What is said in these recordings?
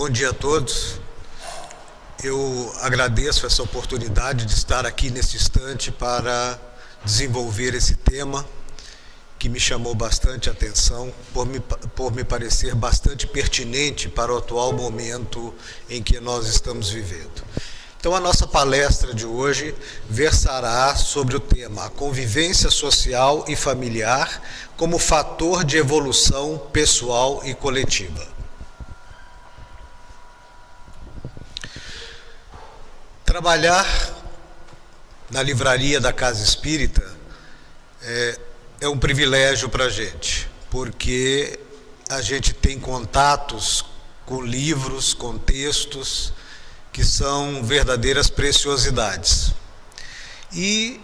Bom dia a todos. Eu agradeço essa oportunidade de estar aqui nesse instante para desenvolver esse tema que me chamou bastante atenção, por me parecer bastante pertinente para o atual momento em que nós estamos vivendo. Então, a nossa palestra de hoje versará sobre o tema: a convivência social e familiar como fator de evolução pessoal e coletiva. Trabalhar na livraria da Casa Espírita é um privilégio para a gente, porque a gente tem contatos com livros, com textos que são verdadeiras preciosidades. E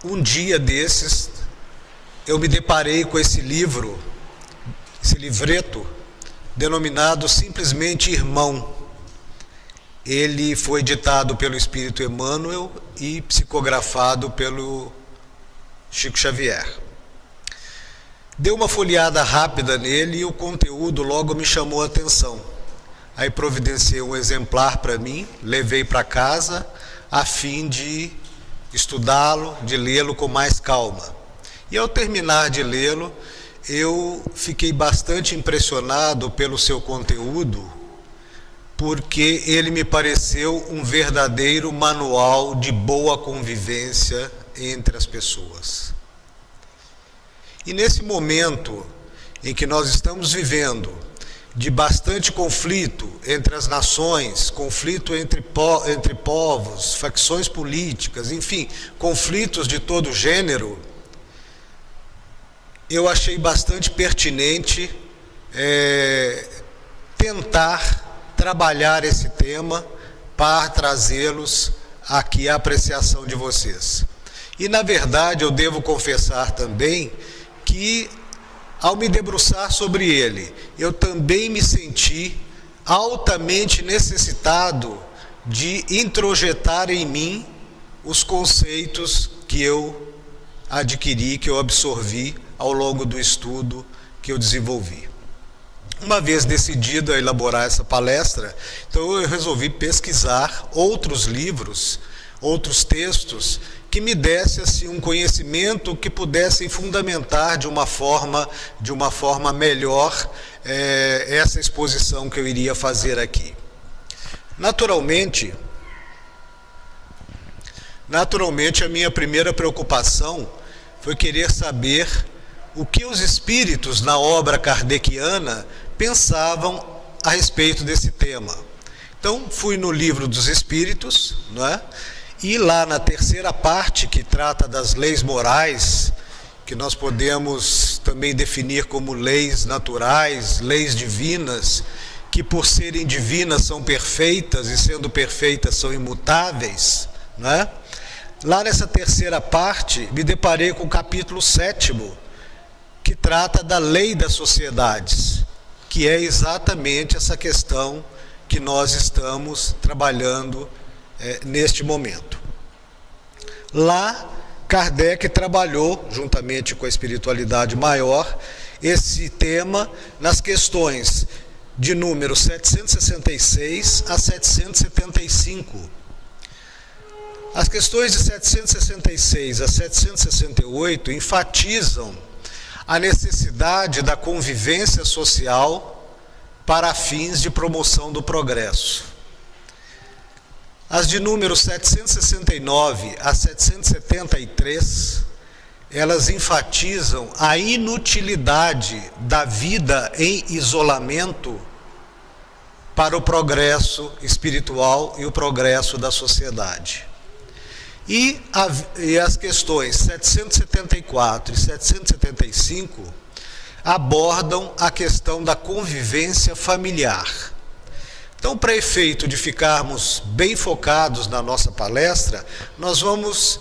um dia desses eu me deparei com esse livro, esse livreto, denominado simplesmente Irmão. Ele foi ditado pelo Espírito Emmanuel e psicografado pelo Chico Xavier. Dei uma folheada rápida nele e o conteúdo logo me chamou a atenção. Aí providenciei um exemplar para mim, levei para casa a fim de estudá-lo, de lê-lo com mais calma. E ao terminar de lê-lo, eu fiquei bastante impressionado pelo seu conteúdo, porque ele me pareceu um verdadeiro manual de boa convivência entre as pessoas. E nesse momento em que nós estamos vivendo de bastante conflito entre as nações, conflito entre povos, facções políticas, enfim, conflitos de todo gênero, eu achei bastante pertinente tentar trabalhar esse tema para trazê-los aqui à apreciação de vocês. E, na verdade, eu devo confessar também que, ao me debruçar sobre ele, eu também me senti altamente necessitado de introjetar em mim os conceitos que eu adquiri, que eu absorvi ao longo do estudo que eu desenvolvi. Uma vez decidido a elaborar essa palestra, então eu resolvi pesquisar outros livros, outros textos, que me desse assim, um conhecimento que pudessem fundamentar de uma forma melhor essa exposição que eu iria fazer aqui. Naturalmente, a minha primeira preocupação foi querer saber o que os espíritos na obra kardeciana pensavam a respeito desse tema. Então, fui no Livro dos Espíritos, não é? E lá na terceira parte, que trata das leis morais, que nós podemos também definir como leis naturais, leis divinas, que por serem divinas são perfeitas e sendo perfeitas são imutáveis, não é? Lá nessa terceira parte, me deparei com o capítulo 7º, que trata da lei das sociedades, que é exatamente essa questão que nós estamos trabalhando neste momento. Lá, Kardec trabalhou, juntamente com a espiritualidade maior, esse tema nas questões de número 766 a 775. As questões de 766 a 768 enfatizam a necessidade da convivência social para fins de promoção do progresso. As de número 769 a 773, elas enfatizam a inutilidade da vida em isolamento para o progresso espiritual e o progresso da sociedade. E as questões 774 e 775 abordam a questão da convivência familiar. Então, para efeito de ficarmos bem focados na nossa palestra, nós vamos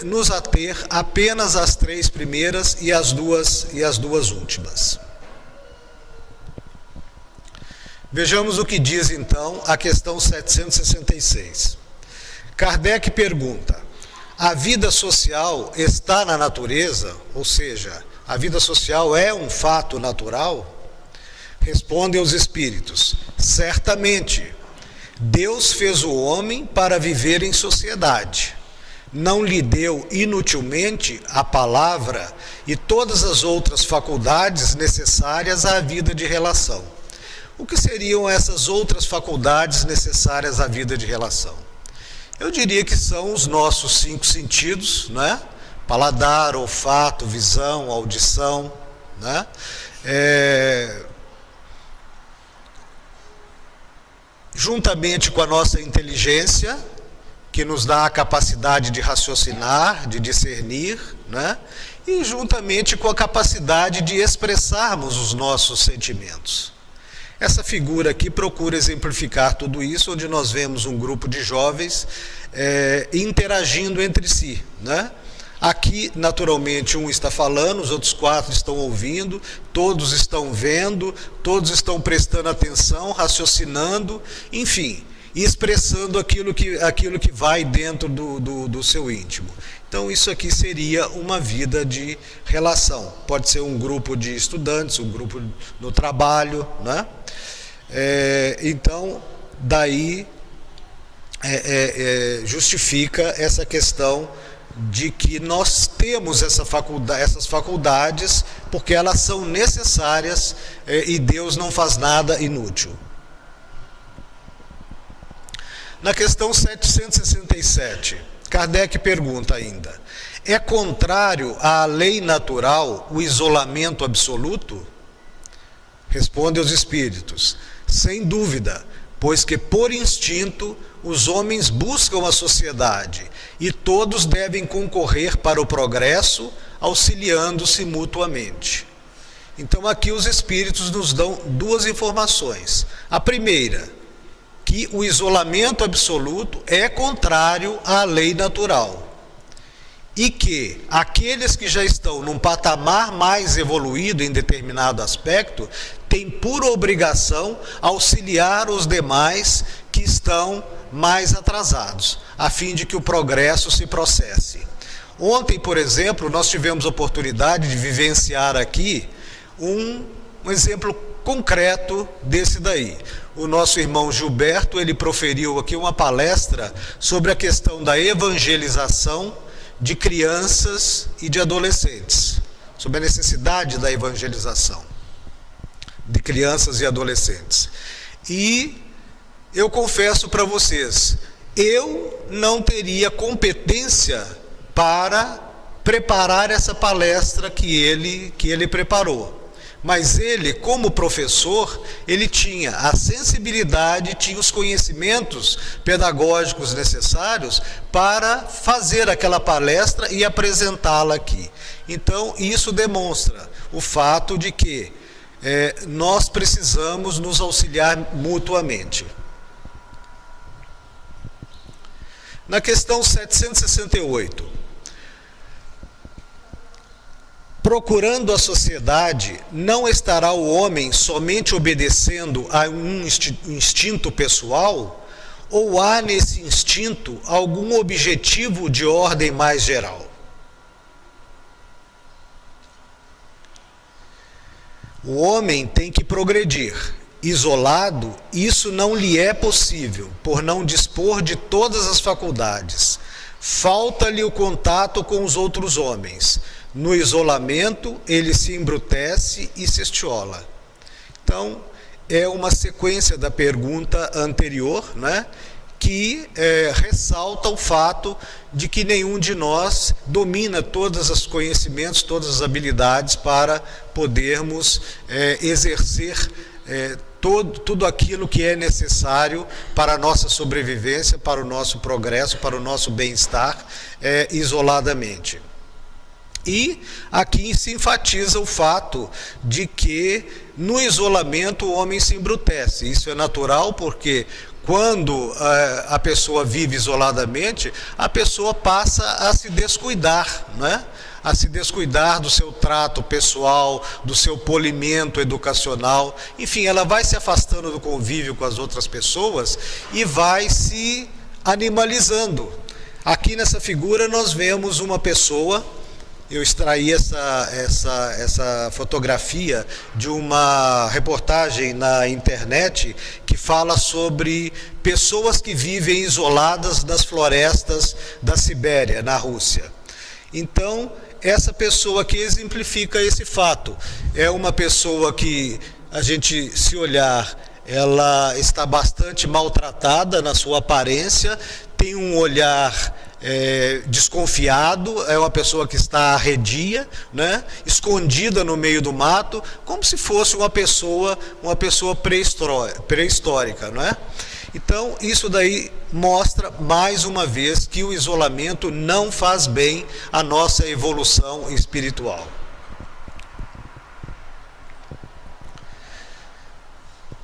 nos ater apenas às três primeiras e às duas últimas. Vejamos o que diz, então, a questão 766. Kardec pergunta: a vida social está na natureza? Ou seja, a vida social é um fato natural? Respondem os espíritos: certamente, Deus fez o homem para viver em sociedade. Não lhe deu inutilmente a palavra e todas as outras faculdades necessárias à vida de relação. O que seriam essas outras faculdades necessárias à vida de relação? Eu diria que são os nossos 5 sentidos, né? Paladar, olfato, visão, audição, né? Juntamente com a nossa inteligência, que nos dá a capacidade de raciocinar, de discernir, né? E juntamente com a capacidade de expressarmos os nossos sentimentos. Essa figura aqui procura exemplificar tudo isso, onde nós vemos um grupo de jovens interagindo entre si, né? Aqui, naturalmente, um está falando, os outros 4 estão ouvindo, todos estão vendo, todos estão prestando atenção, raciocinando, enfim, e expressando aquilo que vai dentro do seu íntimo. Então, isso aqui seria uma vida de relação. Pode ser um grupo de estudantes, um grupo no trabalho, né? Então, daí justifica essa questão de que nós temos essas faculdades porque elas são necessárias e Deus não faz nada inútil. Na questão 767, Kardec pergunta ainda: é contrário à lei natural o isolamento absoluto? Responde os espíritos: sem dúvida, pois que por instinto os homens buscam a sociedade e todos devem concorrer para o progresso, auxiliando-se mutuamente. Então aqui os espíritos nos dão 2 informações. A primeira, que o isolamento absoluto é contrário à lei natural. E que aqueles que já estão num patamar mais evoluído em determinado aspecto, têm por obrigação auxiliar os demais que estão mais atrasados, a fim de que o progresso se processe. Ontem, por exemplo, nós tivemos a oportunidade de vivenciar aqui um exemplo concreto desse daí. O nosso irmão Gilberto, ele proferiu aqui uma palestra sobre a questão da evangelização de crianças e de adolescentes, sobre a necessidade da evangelização de crianças e adolescentes. E eu confesso para vocês, eu não teria competência para preparar essa palestra que ele preparou. Mas ele, como professor, ele tinha a sensibilidade, tinha os conhecimentos pedagógicos necessários para fazer aquela palestra e apresentá-la aqui. Então, isso demonstra o fato de que nós precisamos nos auxiliar mutuamente. Na questão 768, procurando a sociedade, não estará o homem somente obedecendo a um instinto pessoal, ou há nesse instinto algum objetivo de ordem mais geral? O homem tem que progredir. Isolado, isso não lhe é possível, por não dispor de todas as faculdades. Falta-lhe o contato com os outros homens. No isolamento, ele se embrutece e se estiola. Então, é uma sequência da pergunta anterior, né, que ressalta o fato de que nenhum de nós domina todos os conhecimentos, todas as habilidades para podermos exercer tudo aquilo que é necessário para a nossa sobrevivência, para o nosso progresso, para o nosso bem-estar, isoladamente. E aqui se enfatiza o fato de que no isolamento o homem se embrutece. Isso é natural porque quando a pessoa vive isoladamente, a pessoa passa a se descuidar, né? A se descuidar do seu trato pessoal, do seu polimento educacional. Enfim, ela vai se afastando do convívio com as outras pessoas e vai se animalizando. Aqui nessa figura nós vemos uma pessoa eu extraí essa fotografia de uma reportagem na internet que fala sobre pessoas que vivem isoladas nas florestas da Sibéria, na Rússia. Então, essa pessoa aqui exemplifica esse fato. É uma pessoa que, a gente se olhar, ela está bastante maltratada na sua aparência, tem um olhar desconfiado, é uma pessoa que está arredia, né, escondida no meio do mato, como se fosse uma pessoa pré-histórica, não é? Então, isso daí mostra, mais uma vez, que o isolamento não faz bem à nossa evolução espiritual.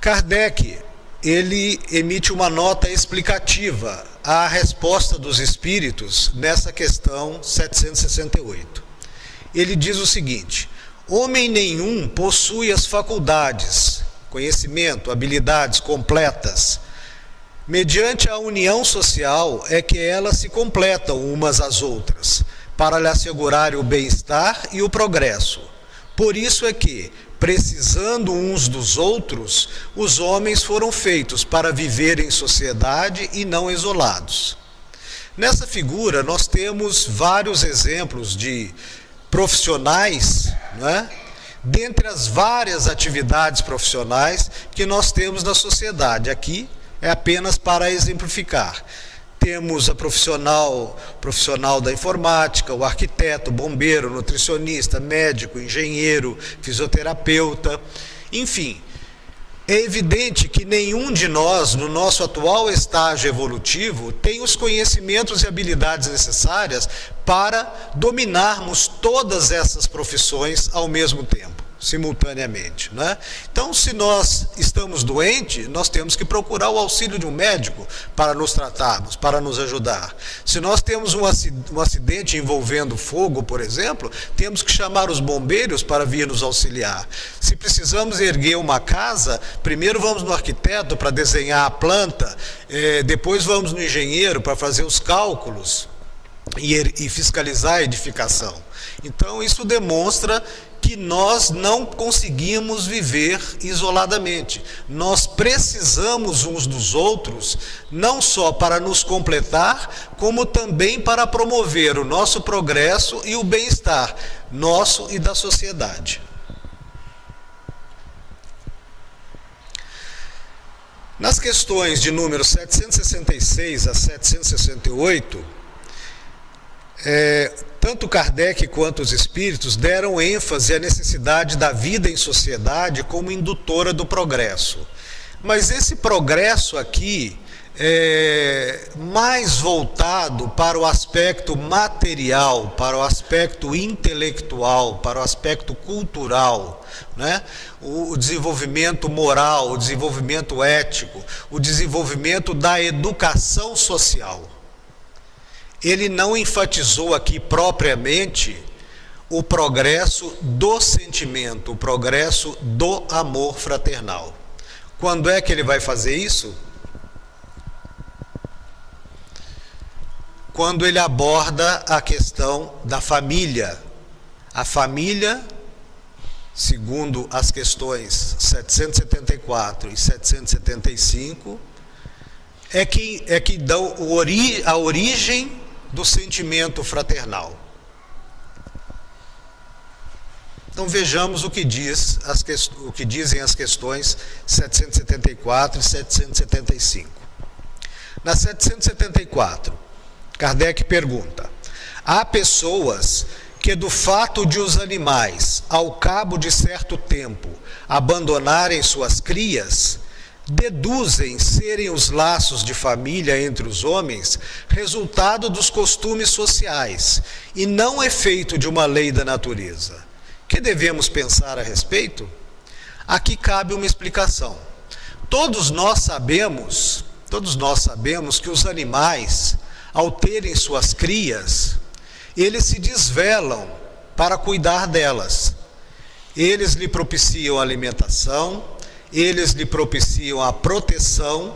Kardec, ele emite uma nota explicativa à resposta dos espíritos nessa questão 768. Ele diz o seguinte: homem nenhum possui as faculdades, conhecimento, habilidades completas. Mediante a união social é que elas se completam umas às outras, para lhe assegurar o bem-estar e o progresso. Por isso é que, precisando uns dos outros, os homens foram feitos para viver em sociedade e não isolados. Nessa figura, nós temos vários exemplos de profissionais, né, dentre as várias atividades profissionais que nós temos na sociedade. Aqui é apenas para exemplificar. Temos a profissional da informática, o arquiteto, bombeiro, nutricionista, médico, engenheiro, fisioterapeuta, enfim. É evidente que nenhum de nós, no nosso atual estágio evolutivo, tem os conhecimentos e habilidades necessárias para dominarmos todas essas profissões ao mesmo tempo, simultaneamente, né? Então, se nós estamos doentes, nós temos que procurar o auxílio de um médico para nos tratarmos, para nos ajudar. Se nós temos um acidente envolvendo fogo, por exemplo, temos que chamar os bombeiros para vir nos auxiliar. Se precisamos erguer uma casa, primeiro vamos no arquiteto para desenhar a planta, depois vamos no engenheiro para fazer os cálculos e fiscalizar a edificação. Então, isso demonstra que nós não conseguimos viver isoladamente. Nós precisamos uns dos outros, não só para nos completar, como também para promover o nosso progresso e o bem-estar nosso e da sociedade. Nas questões de número 766 a 768, tanto Kardec quanto os espíritos deram ênfase à necessidade da vida em sociedade como indutora do progresso. Mas esse progresso aqui é mais voltado para o aspecto material, para o aspecto intelectual, para o aspecto cultural, né? O desenvolvimento moral, o desenvolvimento ético, o desenvolvimento da educação social. Ele não enfatizou aqui propriamente o progresso do sentimento, o progresso do amor fraternal. Quando é que ele vai fazer isso? Quando ele aborda a questão da família. A família, segundo as questões 774 e 775, é que dão a origem do sentimento fraternal. Então vejamos o que dizem as questões 774 e 775. Na 774, Kardec pergunta: há pessoas que, do fato de os animais, ao cabo de certo tempo, abandonarem suas crias, deduzem serem os laços de família entre os homens resultado dos costumes sociais e não efeito de uma lei da natureza. Que devemos pensar a respeito? Aqui cabe uma explicação. Todos nós sabemos que os animais, ao terem suas crias, eles se desvelam para cuidar delas. Eles lhe propiciam a alimentação, eles lhe propiciam a proteção,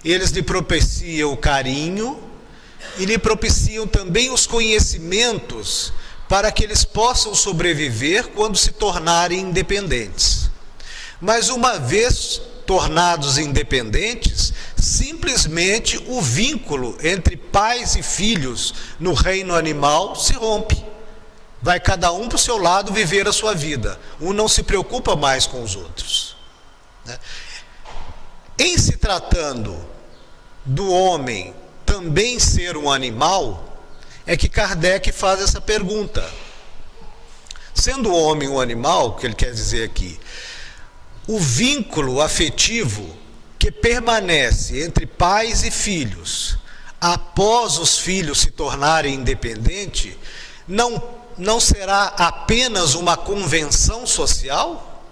eles lhe propiciam o carinho e lhe propiciam também os conhecimentos para que eles possam sobreviver quando se tornarem independentes. Mas uma vez tornados independentes, simplesmente o vínculo entre pais e filhos no reino animal se rompe. Vai cada um para o seu lado viver a sua vida. Um não se preocupa mais com os outros. Em se tratando do homem também ser um animal, é que Kardec faz essa pergunta. Sendo o homem um animal, o que ele quer dizer aqui, o vínculo afetivo que permanece entre pais e filhos, após os filhos se tornarem independentes, não será apenas uma convenção social?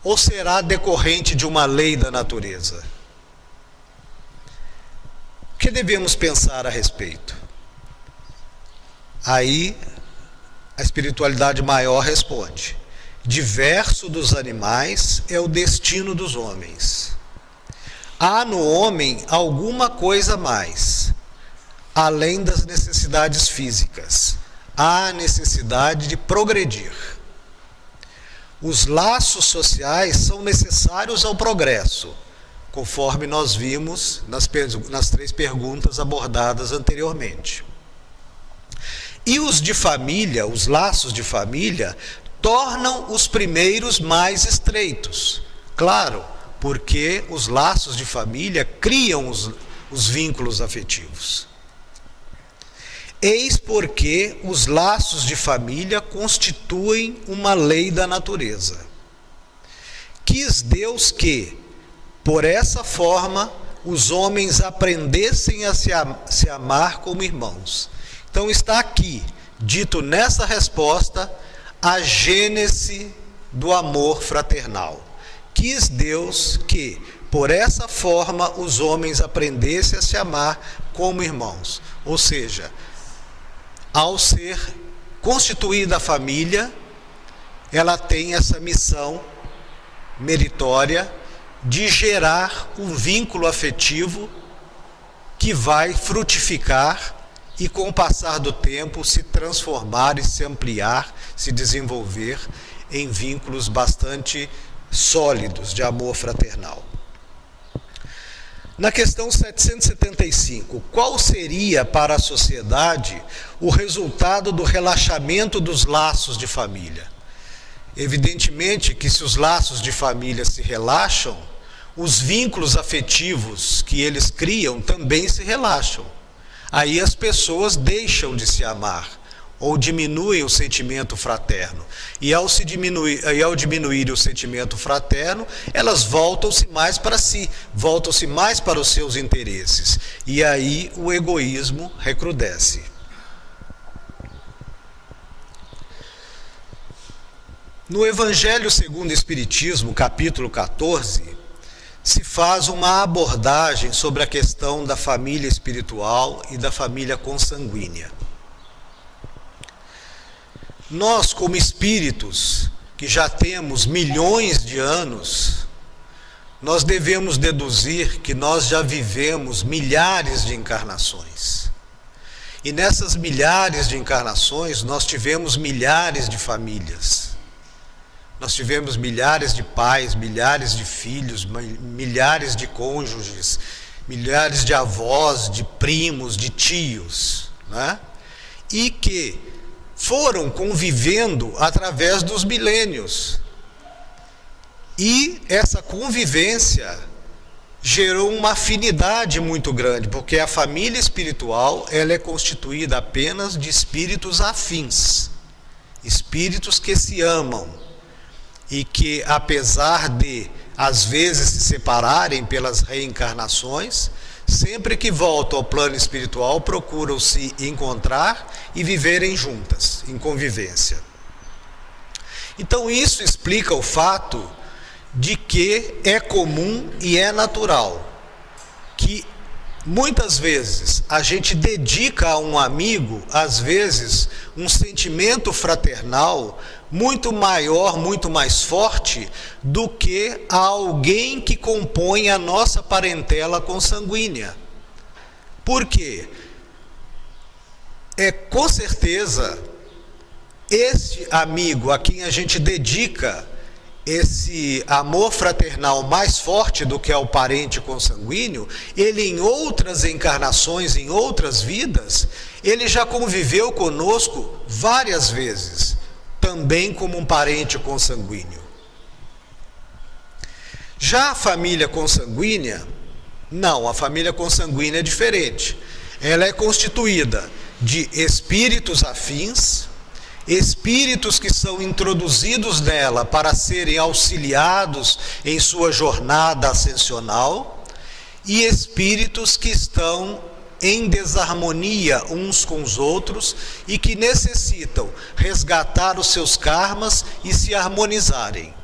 Ou será decorrente de uma lei da natureza? O que devemos pensar a respeito? Aí, a espiritualidade maior responde: diverso dos animais é o destino dos homens. Há no homem alguma coisa mais, além das necessidades físicas. Há a necessidade de progredir. Os laços sociais são necessários ao progresso, conforme nós vimos nas 3 perguntas abordadas anteriormente. E os de família, os laços de família, tornam os primeiros mais estreitos. Claro, porque os laços de família criam os vínculos afetivos. Eis porque os laços de família constituem uma lei da natureza. Quis Deus que, por essa forma, os homens aprendessem a se amar como irmãos. Então está aqui, dito nessa resposta, a gênese do amor fraternal. Quis Deus que, por essa forma, os homens aprendessem a se amar como irmãos. Ou seja, ao ser constituída a família, ela tem essa missão meritória de gerar um vínculo afetivo que vai frutificar e, com o passar do tempo, se transformar e se ampliar, se desenvolver em vínculos bastante sólidos de amor fraternal. Na questão 775, qual seria para a sociedade o resultado do relaxamento dos laços de família? Evidentemente que se os laços de família se relaxam, os vínculos afetivos que eles criam também se relaxam. Aí as pessoas deixam de se amar, ou diminuem o sentimento fraterno. E ao diminuir o sentimento fraterno, elas voltam-se mais para si, voltam-se mais para os seus interesses. E aí o egoísmo recrudesce. No Evangelho segundo o Espiritismo, capítulo 14, se faz uma abordagem sobre a questão da família espiritual e da família consanguínea. Nós, como espíritos, que já temos milhões de anos, nós devemos deduzir que nós já vivemos milhares de encarnações. E nessas milhares de encarnações, nós tivemos milhares de famílias. Nós tivemos milhares de pais, milhares de filhos, milhares de cônjuges, milhares de avós, de primos, de tios, né? E que foram convivendo através dos milênios. E essa convivência gerou uma afinidade muito grande, porque a família espiritual, ela é constituída apenas de espíritos afins, espíritos que se amam e que, apesar de às vezes se separarem pelas reencarnações, sempre que voltam ao plano espiritual, procuram se encontrar e viverem juntas, em convivência. Então isso explica o fato de que é comum e é natural que muitas vezes a gente dedica a um amigo, às vezes, um sentimento fraternal muito maior, muito mais forte do que a alguém que compõe a nossa parentela consanguínea. Por quê? Com certeza Este amigo a quem a gente dedica esse amor fraternal mais forte do que ao parente consanguíneo, ele em outras encarnações, em outras vidas, ele já conviveu conosco várias vezes, também como um parente consanguíneo. Já a família consanguínea, não, a família consanguínea é diferente. Ela é constituída de espíritos afins, espíritos que são introduzidos nela para serem auxiliados em sua jornada ascensional e espíritos que estão em desarmonia uns com os outros e que necessitam resgatar os seus karmas e se harmonizarem.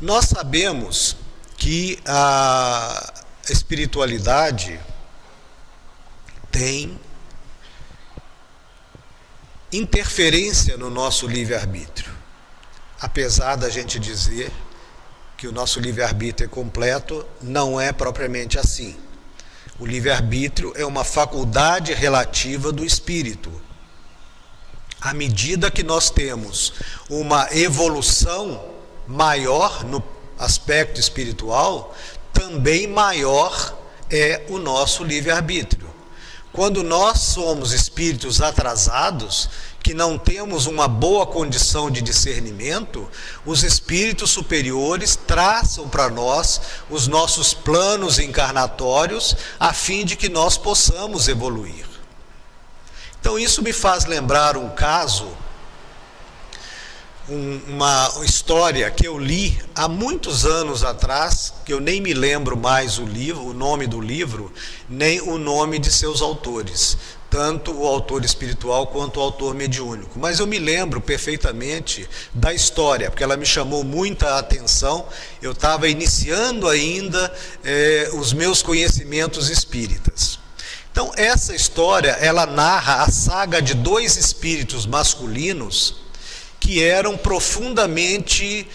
Nós sabemos que a espiritualidade tem interferência no nosso livre-arbítrio. Apesar da gente dizer que o nosso livre-arbítrio é completo, não é propriamente assim. O livre-arbítrio é uma faculdade relativa do espírito. À medida que nós temos uma evolução maior no aspecto espiritual, também maior é o nosso livre-arbítrio. Quando nós somos espíritos atrasados, que não temos uma boa condição de discernimento, os espíritos superiores traçam para nós os nossos planos encarnatórios a fim de que nós possamos evoluir. Então isso me faz lembrar um caso, uma história que eu li há muitos anos atrás, que eu nem me lembro mais o nome do livro, nem o nome de seus autores, tanto o autor espiritual quanto o autor mediúnico. Mas eu me lembro perfeitamente da história, porque ela me chamou muita atenção. Eu estava iniciando ainda os meus conhecimentos espíritas. Então essa história, ela narra a saga de dois espíritos masculinos que eram profundamente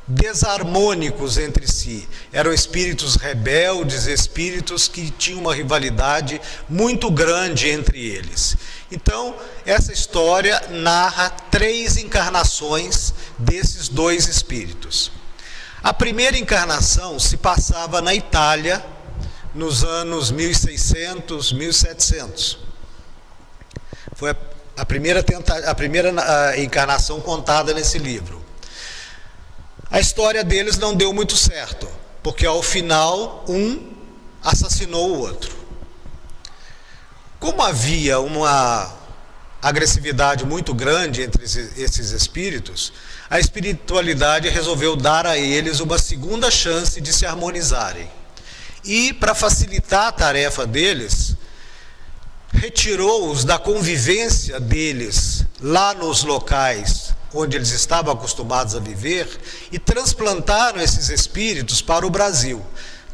desarmônicos entre si. Eram espíritos rebeldes, espíritos que tinham uma rivalidade muito grande entre eles. Então, essa história narra 3 encarnações desses dois espíritos. A primeira encarnação se passava na Itália, nos anos 1600, 1700. Foi a primeira encarnação contada nesse livro. A história deles não deu muito certo, porque ao final um assassinou o outro. Como havia uma agressividade muito grande entre esses espíritos, a espiritualidade resolveu dar a eles uma segunda chance de se harmonizarem. E, para facilitar a tarefa deles, retirou-os da convivência deles lá nos locais onde eles estavam acostumados a viver e transplantaram esses espíritos para o Brasil.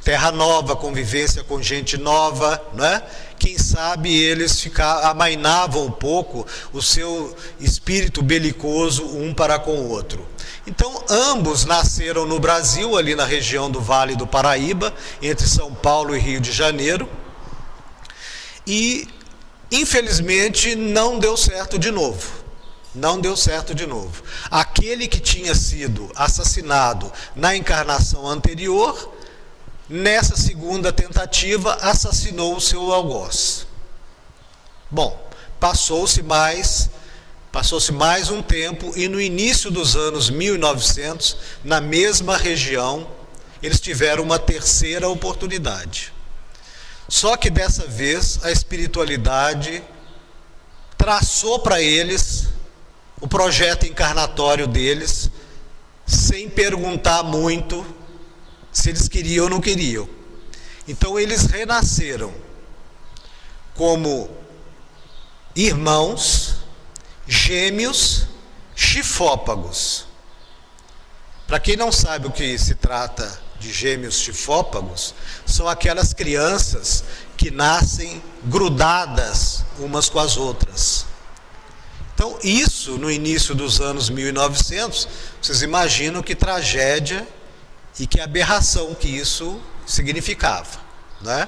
Terra nova, convivência com gente nova, né? Quem sabe eles amainavam um pouco o seu espírito belicoso um para com o outro. Então ambos nasceram no Brasil, ali na região do Vale do Paraíba, entre São Paulo e Rio de Janeiro, e infelizmente não deu certo de novo. Não deu certo de novo. Aquele que tinha sido assassinado na encarnação anterior, nessa segunda tentativa, assassinou o seu algoz. Bom, passou-se mais um tempo e no início dos anos 1900, na mesma região, eles tiveram uma terceira oportunidade. Só que dessa vez a espiritualidade traçou para eles o projeto encarnatório deles, sem perguntar muito se eles queriam ou não queriam. Então eles renasceram como irmãos gêmeos chifópagos. Para quem não sabe o que se trata de gêmeos chifópagos, são aquelas crianças que nascem grudadas umas com as outras. Então isso, no início dos anos 1900, vocês imaginam que tragédia e que aberração que isso significava, né?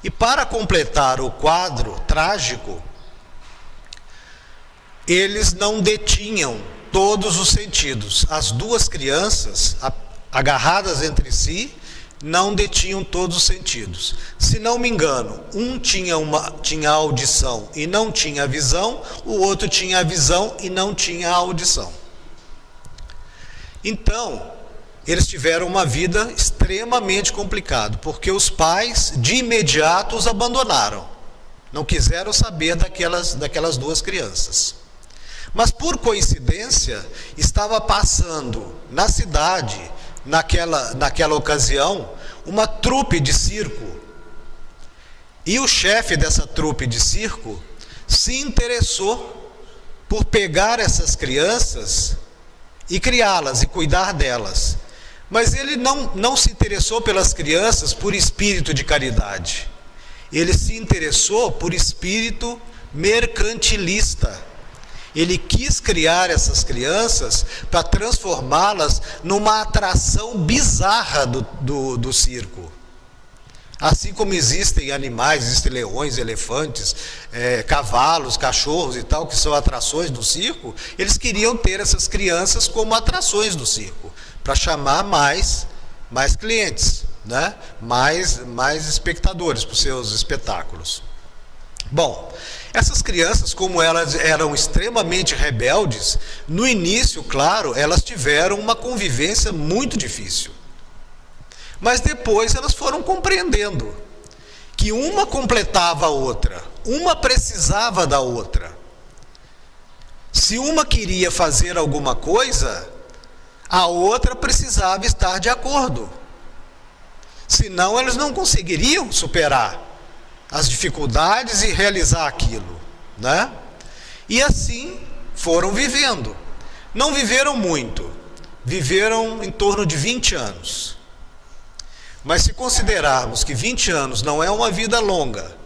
E para completar o quadro trágico, eles não detinham todos os sentidos. As duas crianças, agarradas entre si, não detinham todos os sentidos. Se não me engano, um tinha audição e não tinha visão, o outro tinha a visão e não tinha a audição. Então, eles tiveram uma vida extremamente complicada, porque os pais, de imediato, os abandonaram. Não quiseram saber daquelas duas crianças. Mas, por coincidência, estava passando na cidade, naquela ocasião, uma trupe de circo. E o chefe dessa trupe de circo se interessou por pegar essas crianças e criá-las e cuidar delas. Mas ele não se interessou pelas crianças por espírito de caridade. Ele se interessou por espírito mercantilista. Ele quis criar essas crianças para transformá-las numa atração bizarra do circo. Assim como existem animais, existem leões, elefantes, cavalos, cachorros e tal, que são atrações do circo, eles queriam ter essas crianças como atrações do circo, para chamar mais clientes, né? mais espectadores para os seus espetáculos. Bom, essas crianças, como elas eram extremamente rebeldes, no início, claro, elas tiveram uma convivência muito difícil. Mas depois elas foram compreendendo que uma completava a outra, uma precisava da outra. Se uma queria fazer alguma coisa, a outra precisava estar de acordo. Senão elas não conseguiriam superar as dificuldades e realizar aquilo, né? E assim foram vivendo. Não viveram muito, viveram em torno de 20 anos. Mas se considerarmos que 20 anos não é uma vida longa,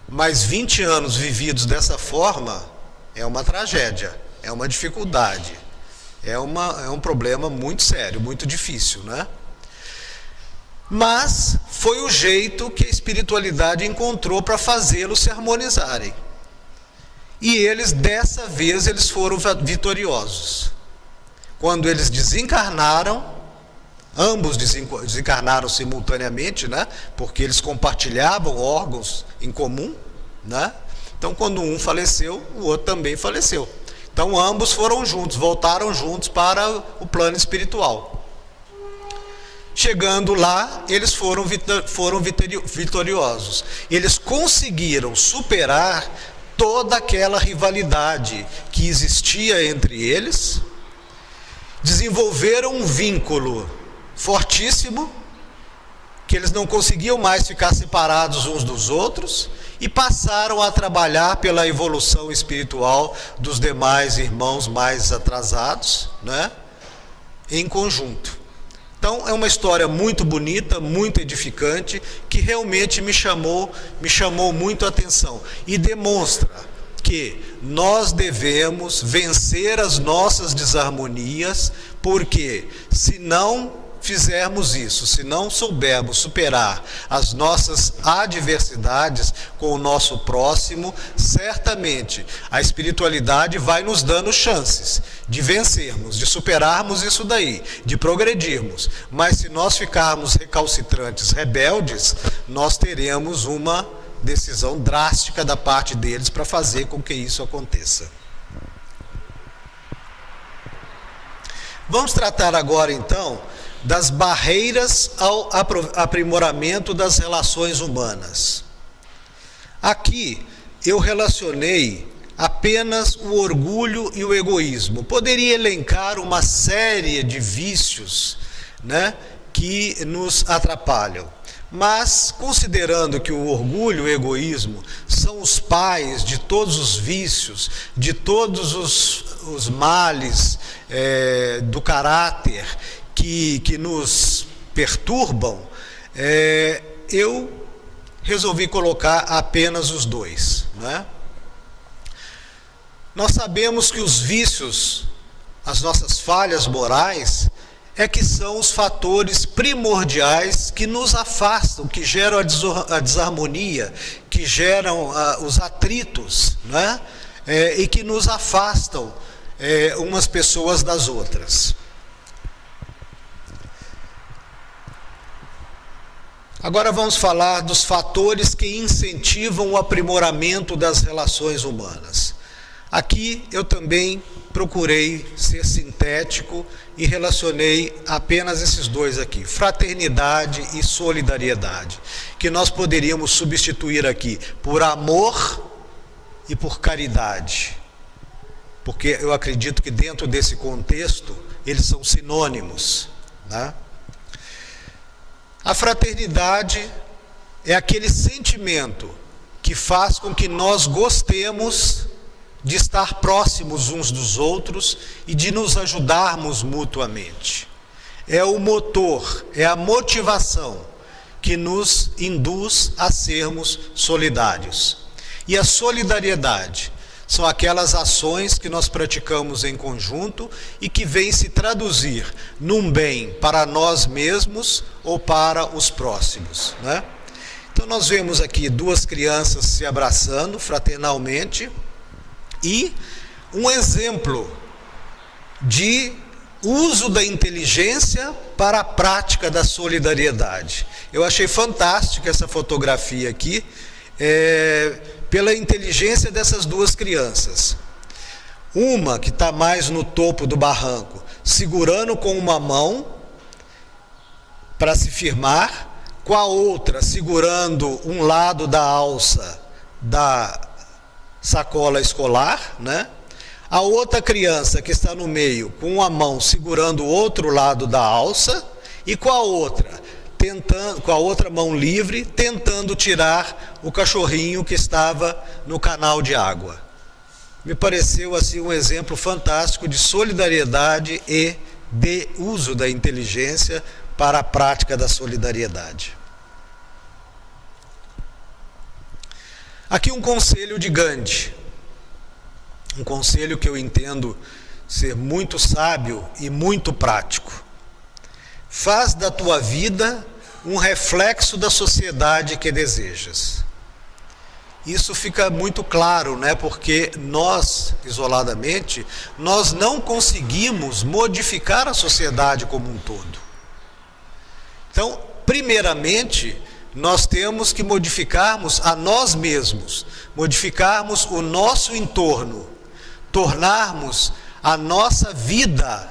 mas 20 anos vividos dessa forma é uma tragédia, é uma dificuldade, é um problema muito sério, muito difícil, né? Mas foi o jeito que a espiritualidade encontrou para fazê-los se harmonizarem. E eles, dessa vez, eles foram vitoriosos. Quando eles desencarnaram, ambos desencarnaram simultaneamente, né? Porque eles compartilhavam órgãos em comum, né? Então, quando um faleceu, o outro também faleceu. Então, ambos foram juntos, voltaram juntos para o plano espiritual. Chegando lá, eles foram vitoriosos. Eles conseguiram superar toda aquela rivalidade que existia entre eles, desenvolveram um vínculo fortíssimo, que eles não conseguiam mais ficar separados uns dos outros, e passaram a trabalhar pela evolução espiritual dos demais irmãos mais atrasados, né? Em conjunto. Então, é uma história muito bonita, muito edificante, que realmente me chamou muito a atenção. E demonstra que nós devemos vencer as nossas desarmonias, porque se não fizermos isso, se não soubermos superar as nossas adversidades com o nosso próximo, certamente a espiritualidade vai nos dando chances de vencermos, de superarmos isso daí, de progredirmos. Mas se nós ficarmos recalcitrantes, rebeldes, nós teremos uma decisão drástica da parte deles para fazer com que isso aconteça. Vamos tratar agora então das barreiras ao aprimoramento das relações humanas. Aqui eu relacionei apenas o orgulho e o egoísmo. Poderia elencar uma série de vícios, né, que nos atrapalham. Mas, considerando que o orgulho e o egoísmo são os pais de todos os vícios, de todos os males do caráter que nos perturbam, eu resolvi colocar apenas os dois, né? Nós sabemos que os vícios, as nossas falhas morais, é que são os fatores primordiais que nos afastam, que geram a desarmonia, que geram os atritos, né? E que nos afastam umas pessoas das outras. Agora vamos falar dos fatores que incentivam o aprimoramento das relações humanas. Aqui eu também procurei ser sintético e relacionei apenas esses dois aqui, fraternidade e solidariedade, que nós poderíamos substituir aqui por amor e por caridade, porque eu acredito que dentro desse contexto eles são sinônimos, né? A fraternidade é aquele sentimento que faz com que nós gostemos de estar próximos uns dos outros e de nos ajudarmos mutuamente. É o motor, é a motivação que nos induz a sermos solidários. E a solidariedade são aquelas ações que nós praticamos em conjunto e que vêm se traduzir num bem para nós mesmos ou para os próximos, né? Então nós vemos aqui duas crianças se abraçando fraternalmente e um exemplo de uso da inteligência para a prática da solidariedade. Eu achei fantástica essa fotografia aqui, pela inteligência dessas duas crianças. Uma que está mais no topo do barranco, segurando com uma mão para se firmar, com a outra segurando um lado da alça da sacola escolar, né? A outra criança que está no meio, com uma mão segurando o outro lado da alça e com a outra mão livre, tentando tirar o cachorrinho que estava no canal de água. Me pareceu assim um exemplo fantástico de solidariedade e de uso da inteligência para a prática da solidariedade. Aqui um conselho de Gandhi, um conselho que eu entendo ser muito sábio e muito prático. Faz da tua vida um reflexo da sociedade que desejas. Isso fica muito claro, né? Porque nós, isoladamente, nós não conseguimos modificar a sociedade como um todo. Então, primeiramente, nós temos que modificarmos a nós mesmos, modificarmos o nosso entorno, tornarmos a nossa vida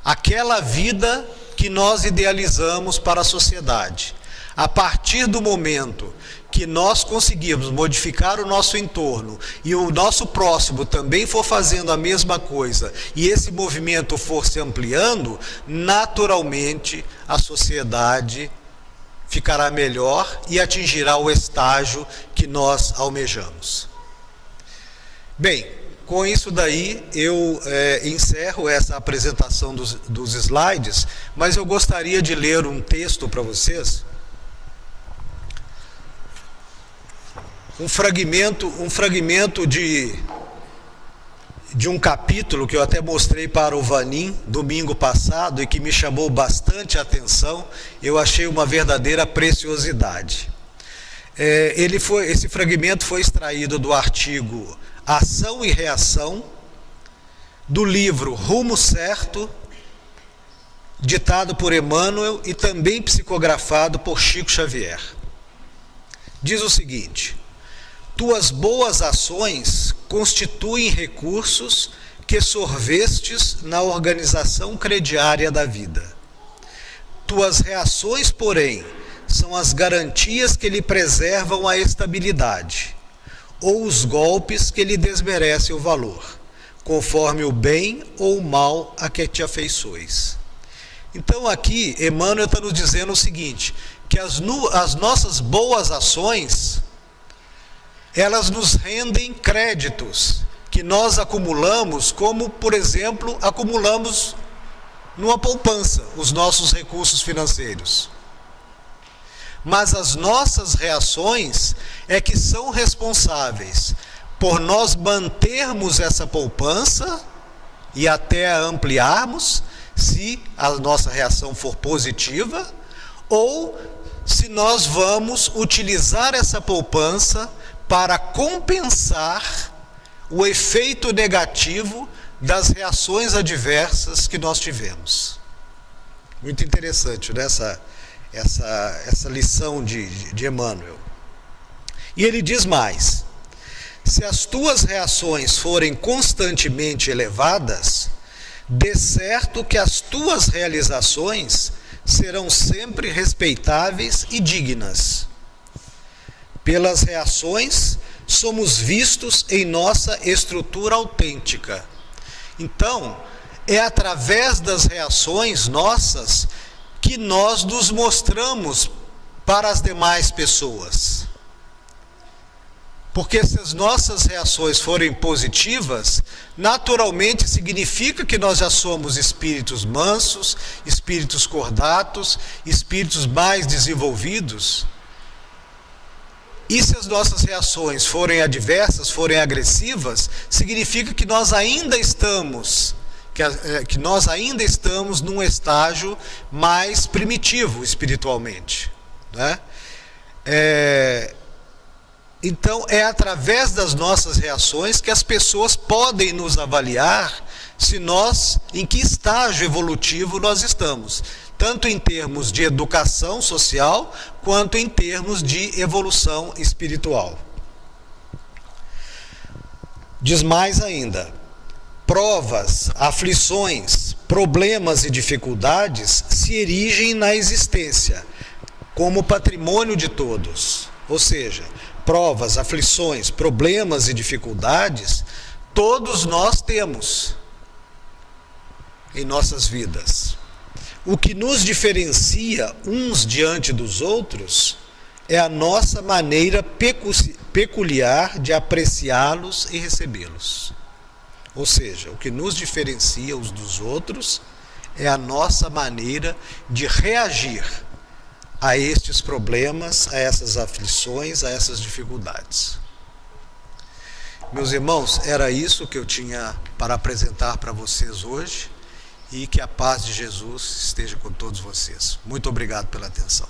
aquela vida que nós idealizamos para a sociedade. A partir do momento que nós conseguirmos modificar o nosso entorno e o nosso próximo também for fazendo a mesma coisa e esse movimento for se ampliando, naturalmente a sociedade ficará melhor e atingirá o estágio que nós almejamos. Bem, com isso daí eu encerro essa apresentação dos slides, mas eu gostaria de ler um texto para vocês. Um fragmento de um capítulo que eu até mostrei para o Vanim domingo passado e que me chamou bastante atenção. Eu achei uma verdadeira preciosidade. Esse fragmento foi extraído do artigo Ação e Reação, do livro Rumo Certo, ditado por Emmanuel e também psicografado por Chico Xavier. Diz o seguinte: tuas boas ações constituem recursos que sorvestes na organização crediária da vida. Tuas reações, porém, são as garantias que lhe preservam a estabilidade, ou os golpes que lhe desmerecem o valor, conforme o bem ou o mal a que te afeiçoes. Então aqui, Emmanuel está nos dizendo o seguinte, que as nossas boas ações, elas nos rendem créditos que nós acumulamos, como, por exemplo, acumulamos numa poupança os nossos recursos financeiros. Mas as nossas reações é que são responsáveis por nós mantermos essa poupança e até a ampliarmos, se a nossa reação for positiva, ou se nós vamos utilizar essa poupança para compensar o efeito negativo das reações adversas que nós tivemos. Muito interessante, né? essa lição de Emmanuel. E ele diz mais: se as tuas reações forem constantemente elevadas, de certo que as tuas realizações serão sempre respeitáveis e dignas. Pelas reações, somos vistos em nossa estrutura autêntica. Então, é através das reações nossas que nós nos mostramos para as demais pessoas. Porque se as nossas reações forem positivas, naturalmente significa que nós já somos espíritos mansos, espíritos cordatos, espíritos mais desenvolvidos. E se as nossas reações forem adversas, forem agressivas, significa que nós ainda estamos num estágio mais primitivo espiritualmente, né? Então, é através das nossas reações que as pessoas podem nos avaliar em que estágio evolutivo nós estamos, tanto em termos de educação social, quanto em termos de evolução espiritual. Diz mais ainda: provas, aflições, problemas e dificuldades se erigem na existência, como patrimônio de todos. Ou seja, provas, aflições, problemas e dificuldades, todos nós temos em nossas vidas. O que nos diferencia uns diante dos outros é a nossa maneira peculiar de apreciá-los e recebê-los. Ou seja, o que nos diferencia uns dos outros é a nossa maneira de reagir a estes problemas, a essas aflições, a essas dificuldades. Meus irmãos, era isso que eu tinha para apresentar para vocês hoje, e que a paz de Jesus esteja com todos vocês. Muito obrigado pela atenção.